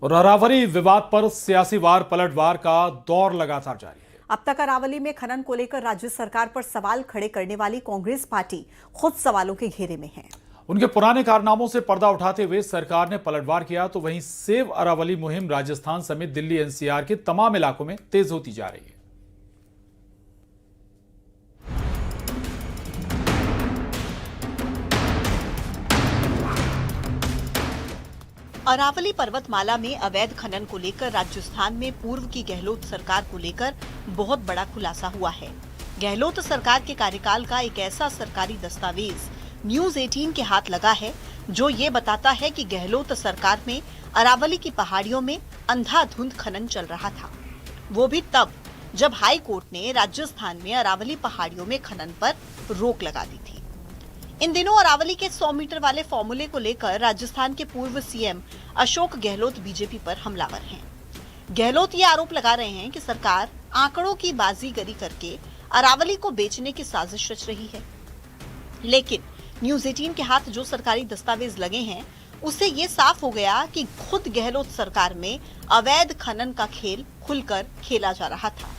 और अरावली विवाद पर सियासी वार पलटवार का दौर लगातार जारी है। अब तक अरावली में खनन को लेकर राज्य सरकार पर सवाल खड़े करने वाली कांग्रेस पार्टी खुद सवालों के घेरे में है। उनके पुराने कारनामों से पर्दा उठाते हुए सरकार ने पलटवार किया, तो वहीं सेव अरावली मुहिम राजस्थान समेत दिल्ली एनसीआर के तमाम इलाकों में तेज होती जा रही है। अरावली पर्वतमाला में अवैध खनन को लेकर राजस्थान में पूर्व की गहलोत सरकार को लेकर बहुत बड़ा खुलासा हुआ है। गहलोत सरकार के कार्यकाल का एक ऐसा सरकारी दस्तावेज न्यूज 18 के हाथ लगा है जो ये बताता है कि गहलोत सरकार में अरावली की पहाड़ियों में अंधाधुंध खनन चल रहा था, वो भी तब जब हाई कोर्ट ने राजस्थान में अरावली पहाड़ियों में खनन पर रोक लगा दी थी। इन दिनों अरावली के 100 मीटर वाले फॉर्मूले को लेकर राजस्थान के पूर्व सीएम अशोक गहलोत बीजेपी पर हमलावर हैं। गहलोत ये आरोप लगा रहे हैं कि सरकार आंकड़ों की बाजीगरी करके अरावली को बेचने की साजिश रच रही है। लेकिन न्यूज 18 के हाथ जो सरकारी दस्तावेज लगे हैं, उससे ये साफ हो गया कि खुद गहलोत सरकार में अवैध खनन का खेल खुलकर खेला जा रहा था।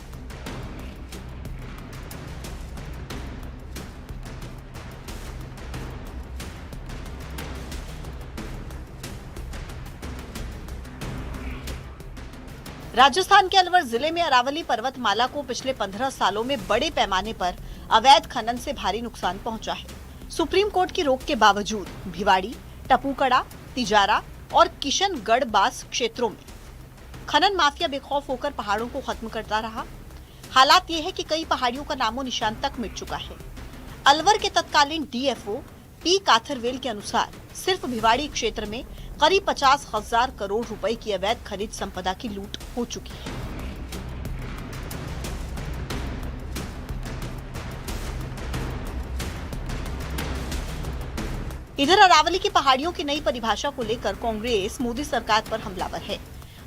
राजस्थान के अलवर जिले में अरावली पर्वतमाला को पिछले 15 सालों में बड़े पैमाने पर अवैध खनन से भारी नुकसान पहुंचा है। सुप्रीम कोर्ट की रोक के बावजूद भिवाड़ी, टपूकड़ा, तिजारा और किशनगढ़ बास क्षेत्रों में खनन माफिया बेखौफ होकर पहाड़ों को खत्म करता रहा। हालात ये है कि कई पहाड़ियों का नामो निशान तक मिट चुका है। अलवर के तत्कालीन डीएफओ पी काथरवेल के अनुसार सिर्फ भिवाड़ी क्षेत्र में करीब 50,000 करोड़ रुपए की अवैध खनिज संपदा की लूट हो चुकी है। इधर अरावली की पहाड़ियों की नई परिभाषा को लेकर कांग्रेस मोदी सरकार पर हमलावर है।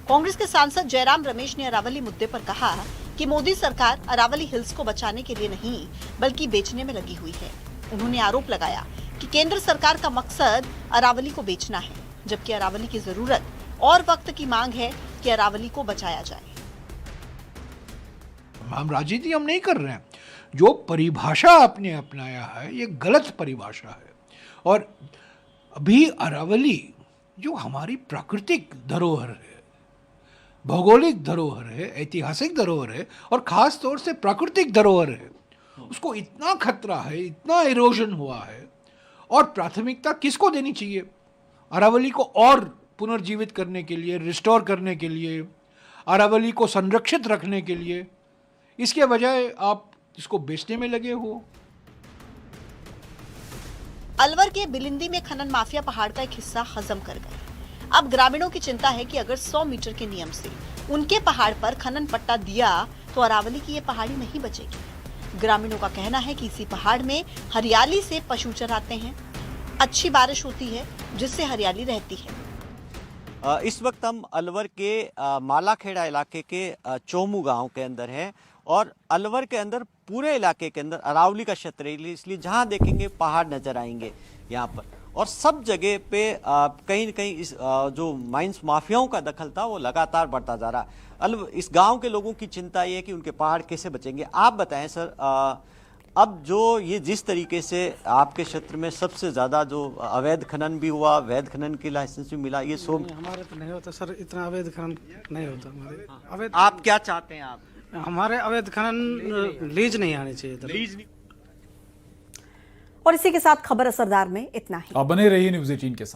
कांग्रेस के सांसद जयराम रमेश ने अरावली मुद्दे पर कहा कि मोदी सरकार अरावली हिल्स को बचाने के लिए नहीं बल्कि बेचने में लगी हुई है। उन्होंने आरोप लगाया कि केंद्र सरकार का मकसद अरावली को बेचना है, जबकि अरावली की जरूरत और वक्त की मांग है कि अरावली को बचाया जाए। हम राजनीति हम नहीं कर रहे हैं। जो परिभाषा आपने अपनाया है ये गलत परिभाषा है। और अभी अरावली जो हमारी प्राकृतिक धरोहर है, भौगोलिक धरोहर है, ऐतिहासिक धरोहर है और खास तौर से प्राकृतिक धरोहर है, उसको इतना खतरा है, इतना इरोजन हुआ है। और प्राथमिकता किसको देनी चाहिए? अरावली को और पुनर्जीवित करने के लिए, रिस्टोर करने के लिए, अरावली को संरक्षित रखने के लिए। इसके बजाय आप इसको बेचने में लगे हो। अलवर के बिलिंदी में खनन माफिया पहाड़ का एक हिस्सा हजम कर गए। अब ग्रामीणों की चिंता है कि अगर 100 मीटर के नियम से उनके पहाड़ पर खनन पट्टा दिया तो अरावली की ये पहाड़ी नहीं बचेगी। ग्रामीणों का कहना है कि इसी पहाड़ में हरियाली से पशु चराते हैं, अच्छी बारिश होती है जिससे हरियाली रहती है। इस वक्त हम अलवर के मालाखेड़ा इलाके के चोमू गांव के अंदर हैं और अलवर के अंदर पूरे इलाके के अंदर अरावली का क्षेत्र है, इसलिए जहां देखेंगे पहाड़ नजर आएंगे यहाँ पर। और सब जगह पे कहीं न कहीं इस जो माइंस माफियाओं का दखल था वो लगातार बढ़ता जा रहा। इस गांव के लोगों की चिंता ये है कि उनके पहाड़ कैसे बचेंगे। आप बताएं सर, अब जो ये जिस तरीके से आपके क्षेत्र में सबसे ज्यादा जो अवैध खनन भी हुआ, अवैध खनन की लाइसेंस भी मिला, ये हमारे तो नहीं होता सर, इतना अवैध खनन नहीं होता हमारे। अवैध आप क्या चाहते हैं? आप हमारे अवैध खनन लीज नहीं आनी चाहिए। लीज नहीं। और इसी के साथ खबर असरदार में इतना ही। अब बने रहिए न्यूज 18 के साथ।